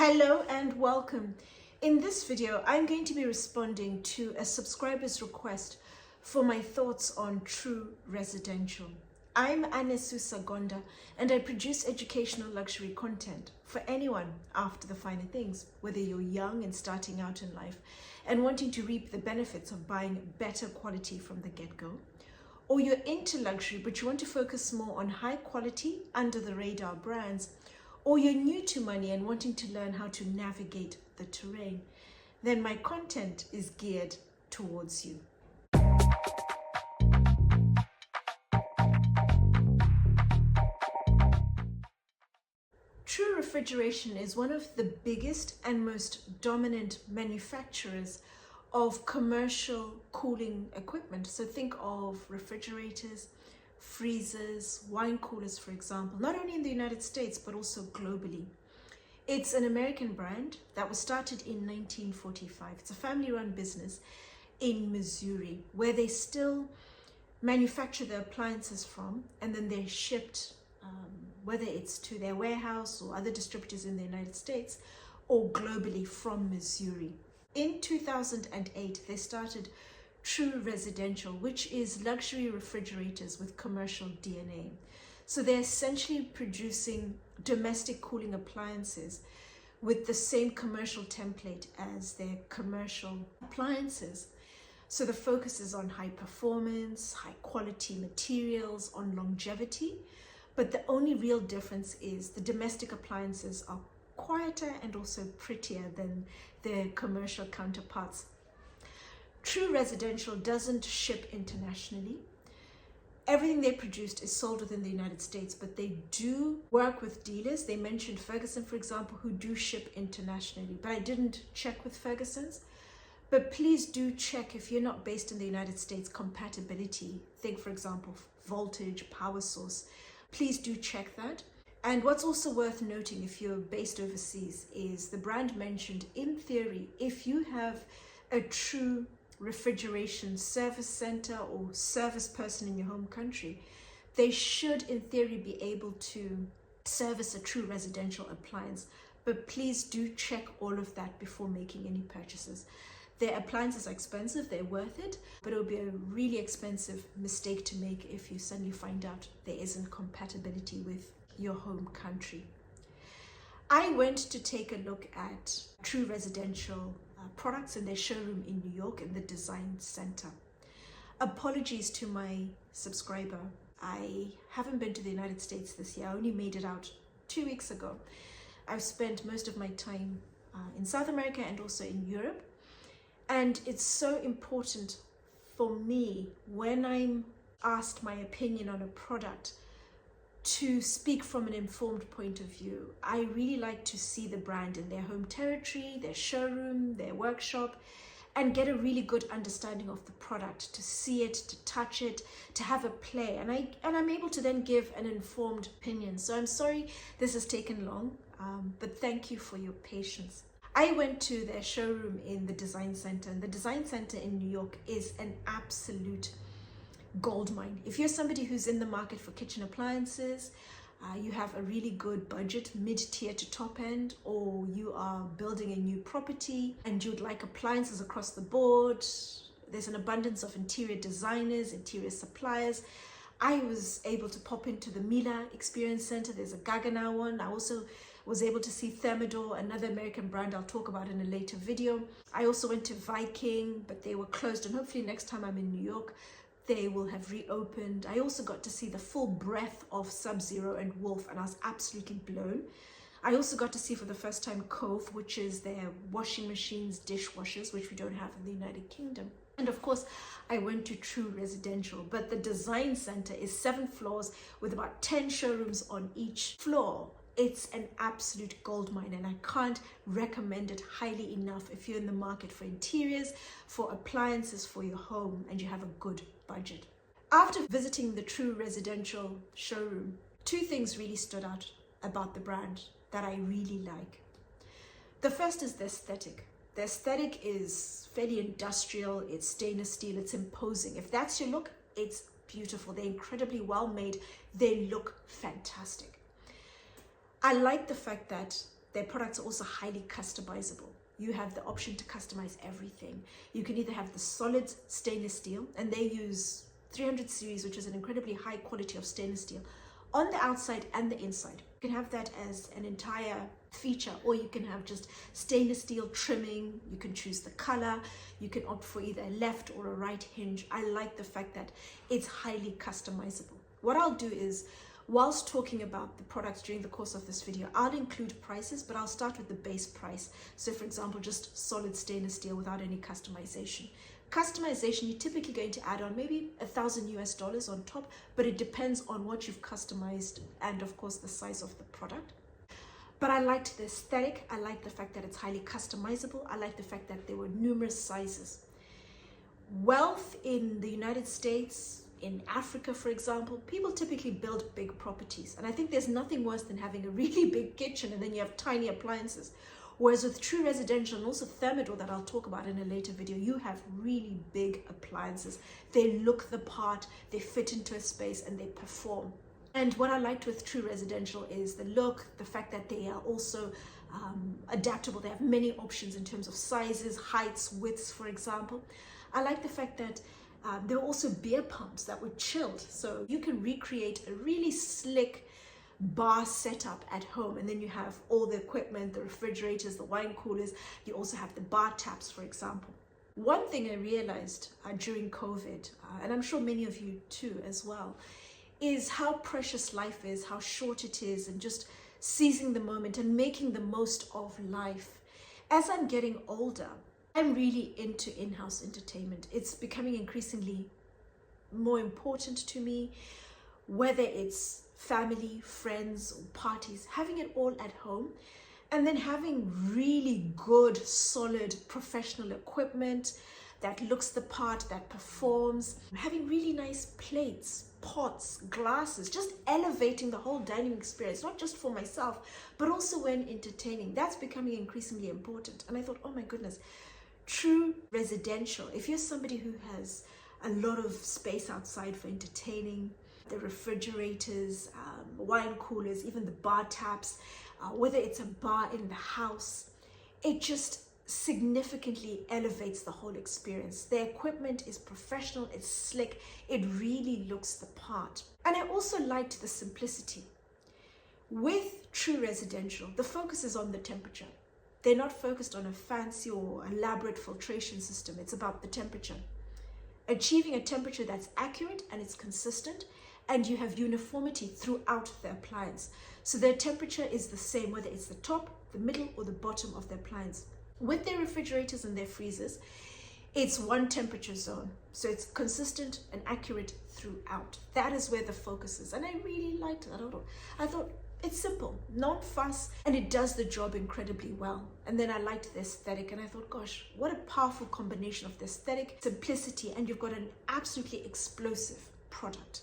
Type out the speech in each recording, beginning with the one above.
Hello and welcome. In this video, I'm going to be responding to a subscriber's request for my thoughts on true residential. I'm Anesu Sagonda and I produce educational luxury content for anyone after the finer things, whether you're young and starting out in life and wanting to reap the benefits of buying better quality from the get-go, or you're into luxury but you want to focus more on high quality under the radar brands, or you're new to money and wanting to learn how to navigate the terrain, then my content is geared towards you. True Refrigeration is one of the biggest and most dominant manufacturers of commercial cooling equipment. So think of refrigerators, freezers, wine coolers, for example, not only in the United States, but also globally. It's an American brand that was started in 1945. It's a family-run business in Missouri, where they still manufacture the appliances from, and then they're shipped, whether it's to their warehouse or other distributors in the United States or globally from Missouri. In 2008, they started True Residential, which is luxury refrigerators with commercial DNA. So they're essentially producing domestic cooling appliances with the same commercial template as their commercial appliances. So the focus is on high performance, high quality materials, on longevity, but the only real difference is the domestic appliances are quieter and also prettier than their commercial counterparts. True Residential doesn't ship internationally. Everything they produced is sold within the United States, but they do work with dealers. They mentioned Ferguson, for example, who do ship internationally, but I didn't check with Ferguson's. But please do check, if you're not based in the United States, compatibility. Think, for example, voltage, power source. Please do check that. And what's also worth noting if you're based overseas is the brand mentioned, in theory, if you have a true refrigeration service center or service person in your home country, they should in theory be able to service a true residential appliance. But please do check all of that before making any purchases. Their appliances are expensive, they're worth it, but it would be a really expensive mistake to make if you suddenly find out there isn't compatibility with your home country. I went to take a look at True Residential products in their showroom in New York in the Design Center. Apologies to my subscriber. I haven't been to the United States this year. I only made it out 2 weeks ago. I've spent most of my time in South America and also in Europe. And it's so important for me when I'm asked my opinion on a product to speak from an informed point of view. I really like to see the brand in their home territory, their showroom, their workshop, and get a really good understanding of the product, to see it, to touch it, to have a play. And I'm able to then give an informed opinion. So I'm sorry this has taken long, but thank you for your patience. I went to their showroom in the Design Center, and the Design Center in New York is an absolute goldmine. If you're somebody who's in the market for kitchen appliances, you have a really good budget, mid-tier to top end, or you are building a new property and you'd like appliances across the board, there's an abundance of interior designers, interior suppliers. I was able to pop into the Mila Experience Center. There's a Gaggenau one. I also was able to see Thermador, another American brand I'll talk about in a later video. I also went to Viking, but they were closed, and hopefully next time I'm in New York, they will have reopened. I also got to see the full breadth of Sub-Zero and Wolf, and I was absolutely blown. I also got to see for the first time Cove, which is their washing machines, dishwashers, which we don't have in the United Kingdom. And of course, I went to True Residential, but the Design Center is 7 floors with about 10 showrooms on each floor. It's an absolute goldmine, and I can't recommend it highly enough if you're in the market for interiors, for appliances for your home, and you have a good budget. After visiting the True Residential showroom, 2 things really stood out about the brand that I really like. The first is the aesthetic. The aesthetic is fairly industrial, it's stainless steel, it's imposing. If that's your look, it's beautiful. They're incredibly well made. They look fantastic. I like the fact that their products are also highly customizable. You have the option to customize everything. You can either have the solid stainless steel, and they use 300 series, which is an incredibly high quality of stainless steel, on the outside and the inside. You can have that as an entire feature, or you can have just stainless steel trimming. You can choose the color. You can opt for either a left or a right hinge. I like the fact that it's highly customizable. What I'll do is, whilst talking about the products during the course of this video, I'll include prices, but I'll start with the base price. So for example, just solid stainless steel without any customization. Customization, you're typically going to add on maybe $1,000 on top, but it depends on what you've customized and of course the size of the product. But I liked the aesthetic. I like the fact that it's highly customizable. I like the fact that there were numerous sizes. Wealth in the United States, in Africa, for example, people typically build big properties. And I think there's nothing worse than having a really big kitchen and then you have tiny appliances. Whereas with true residential and also Thermador, that I'll talk about in a later video, you have really big appliances. They look the part, they fit into a space, and they perform. And what I liked with true residential is the look, the fact that they are also adaptable. They have many options in terms of sizes, heights, widths, for example. I like the fact that there are also beer pumps that were chilled. So you can recreate a really slick bar setup at home, and then you have all the equipment, the refrigerators, the wine coolers. You also have the bar taps, for example. One thing I realized during COVID, and I'm sure many of you too as well, is how precious life is, how short it is, and just seizing the moment and making the most of life. As I'm getting older, I'm really into in-house entertainment. It's becoming increasingly more important to me, whether it's family, friends, or parties, having it all at home, and then having really good, solid, professional equipment that looks the part, that performs, having really nice plates, pots, glasses, just elevating the whole dining experience, not just for myself, but also when entertaining. That's becoming increasingly important. And I thought, oh my goodness, true residential, if you're somebody who has a lot of space outside for entertaining, the refrigerators, wine coolers, even the bar taps, whether it's a bar in the house, it just significantly elevates the whole experience. The equipment is professional, it's slick, it really looks the part. And I also liked the simplicity. With true residential, the focus is on the temperature. They're not focused on a fancy or elaborate filtration system. It's about the temperature. Achieving a temperature that's accurate and it's consistent, and you have uniformity throughout the appliance. So their temperature is the same, whether it's the top, the middle, or the bottom of the appliance. With their refrigerators and their freezers, it's one temperature zone. So it's consistent and accurate throughout. That is where the focus is. And I really liked it. I thought it's simple, not fuss, and it does the job incredibly well. And then I liked the aesthetic, and I thought, gosh, what a powerful combination of the aesthetic, simplicity, and you've got an absolutely explosive product.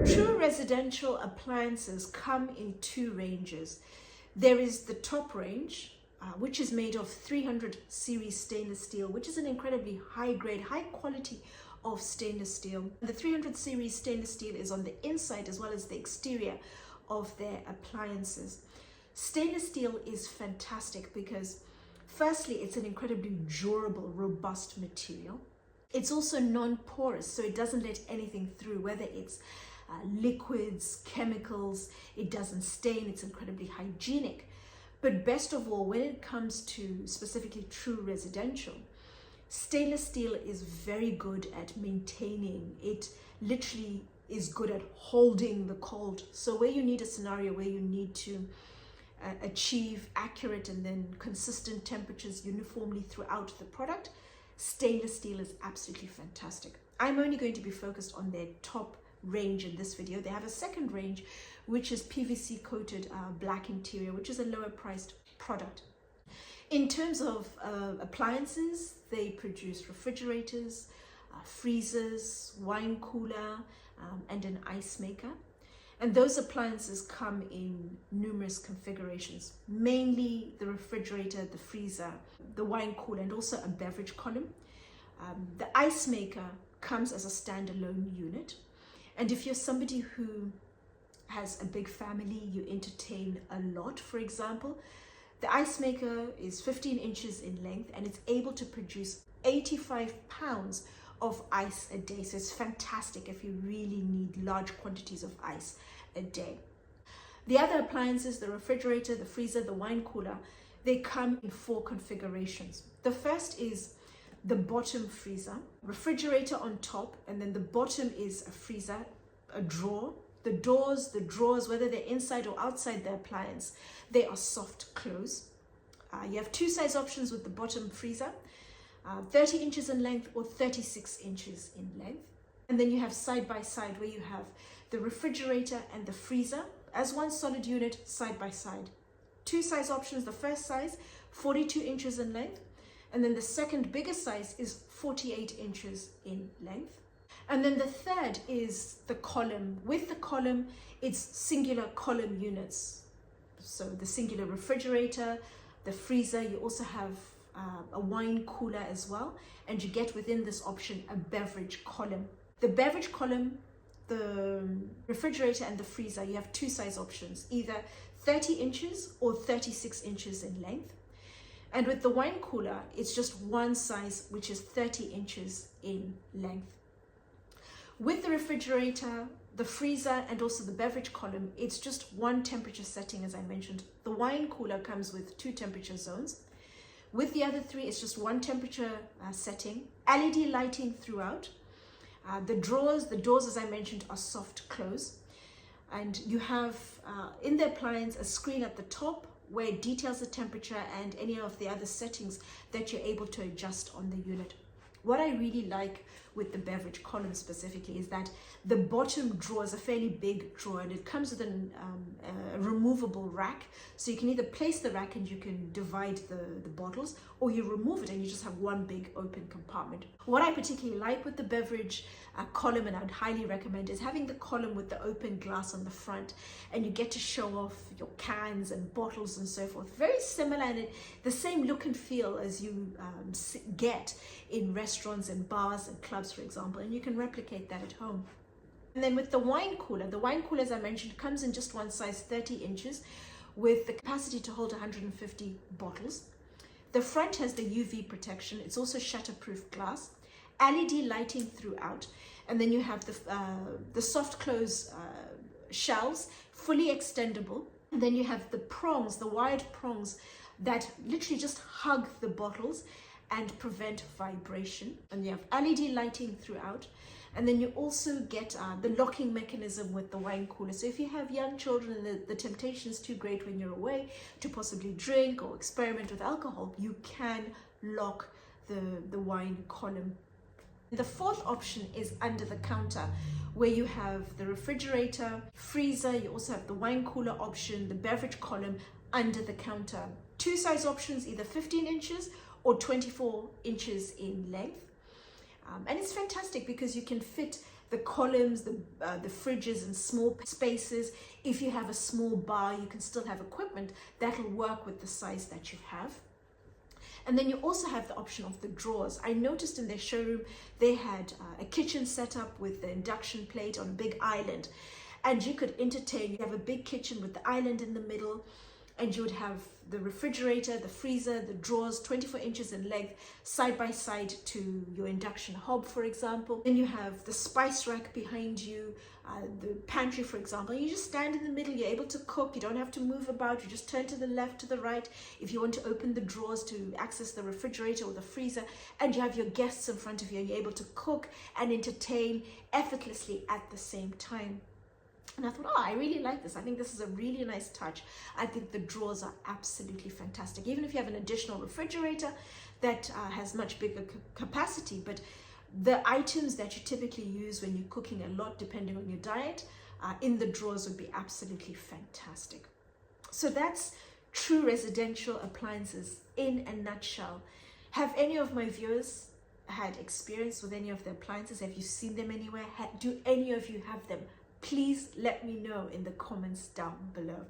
True residential appliances come in two ranges. There is the top range, which is made of 300 series stainless steel, which is an incredibly high grade, high quality of stainless steel. The 300 series stainless steel is on the inside as well as the exterior of their appliances. Stainless steel is fantastic because firstly, it's an incredibly durable, robust material. It's also non-porous, so it doesn't let anything through, whether it's liquids, chemicals, it doesn't stain, it's incredibly hygienic. But best of all, when it comes to specifically true residential, stainless steel is very good at maintaining. It literally is good at holding the cold. So where you need a scenario where you need to achieve accurate and then consistent temperatures uniformly throughout the product, stainless steel is absolutely fantastic. I'm only going to be focused on their top range in this video. They have a second range, which is PVC coated black interior, which is a lower priced product. In terms of appliances, they produce refrigerators, freezers, wine cooler, and an ice maker. And those appliances come in numerous configurations, mainly the refrigerator, the freezer, the wine cooler, and also a beverage column. The ice maker comes as a standalone unit. And if you're somebody who has a big family, you entertain a lot, for example, The ice maker is 15 inches in length and it's able to produce 85 pounds of ice a day. So it's fantastic if you really need large quantities of ice a day. The other appliances, the refrigerator, the freezer, the wine cooler, they come in 4 configurations. The first is the bottom freezer, refrigerator on top, and then the bottom is a freezer, a drawer. The doors, the drawers, whether they're inside or outside the appliance, they are soft close. You have 2 size options with the bottom freezer, 30 inches in length or 36 inches in length. And then you have side by side where you have the refrigerator and the freezer as one solid unit side by side. 2 size options, the first size 42 inches in length, and then the second biggest size is 48 inches in length. And then the third is the column. With the column, it's singular column units. So the singular refrigerator, the freezer, you also have a wine cooler as well, and you get within this option a beverage column. The beverage column, the refrigerator and the freezer, you have 2 size options, either 30 inches or 36 inches in length. And with the wine cooler, it's just one size, which is 30 inches in length. With the refrigerator, the freezer, and also the beverage column, it's just one temperature setting, as I mentioned. The wine cooler comes with 2 temperature zones. With the other 3, it's just one temperature setting. LED lighting throughout. The doors, as I mentioned, are soft close. And you have in the appliance a screen at the top where it details the temperature and any of the other settings that you're able to adjust on the unit. What I really like with the beverage column specifically is that the bottom drawer is a fairly big drawer, and it comes with a removable rack. So you can either place the rack and you can divide the bottles, or you remove it and you just have one big open compartment. What I particularly like with the beverage column, and I'd highly recommend, is having the column with the open glass on the front, and you get to show off your cans and bottles and so forth. Very similar and the same look and feel as you get in restaurants and bars and clubs, for example, and you can replicate that at home. And then with the wine cooler, as I mentioned, comes in just one size, 30 inches, with the capacity to hold 150 bottles. The front has the UV protection. It's also shatterproof glass, LED lighting throughout, and then you have the soft close shelves, fully extendable. And then you have the prongs, the wired prongs that literally just hug the bottles and prevent vibration. And you have LED lighting throughout. And then you also get the locking mechanism with the wine cooler. So if you have young children and the temptation is too great when you're away to possibly drink or experiment with alcohol, you can lock the wine column. The fourth option is under the counter, where you have the refrigerator, freezer, you also have the wine cooler option, the beverage column under the counter. 2 size options, either 15 inches or 24 inches in length. And it's fantastic because you can fit the columns, the fridges in small spaces. If you have a small bar, you can still have equipment that'll work with the size that you have. And then you also have the option of the drawers. I noticed in their showroom, they had a kitchen set up with the induction plate on a big island. And you could entertain, you have a big kitchen with the island in the middle, and you would have the refrigerator, the freezer, the drawers, 24 inches in length, side by side to your induction hob, for example. Then you have the spice rack behind you, the pantry, for example. You just stand in the middle, you're able to cook, you don't have to move about, you just turn to the left, to the right, if you want to open the drawers to access the refrigerator or the freezer, and you have your guests in front of you, and you're able to cook and entertain effortlessly at the same time. And I thought, oh, I really like this. I think this is a really nice touch. I think the drawers are absolutely fantastic. Even if you have an additional refrigerator that has much bigger capacity, but the items that you typically use when you're cooking a lot, depending on your diet, in the drawers would be absolutely fantastic. So that's true residential appliances in a nutshell. Have any of my viewers had experience with any of the appliances? Have you seen them anywhere? Do any of you have them? Please let me know in the comments down below.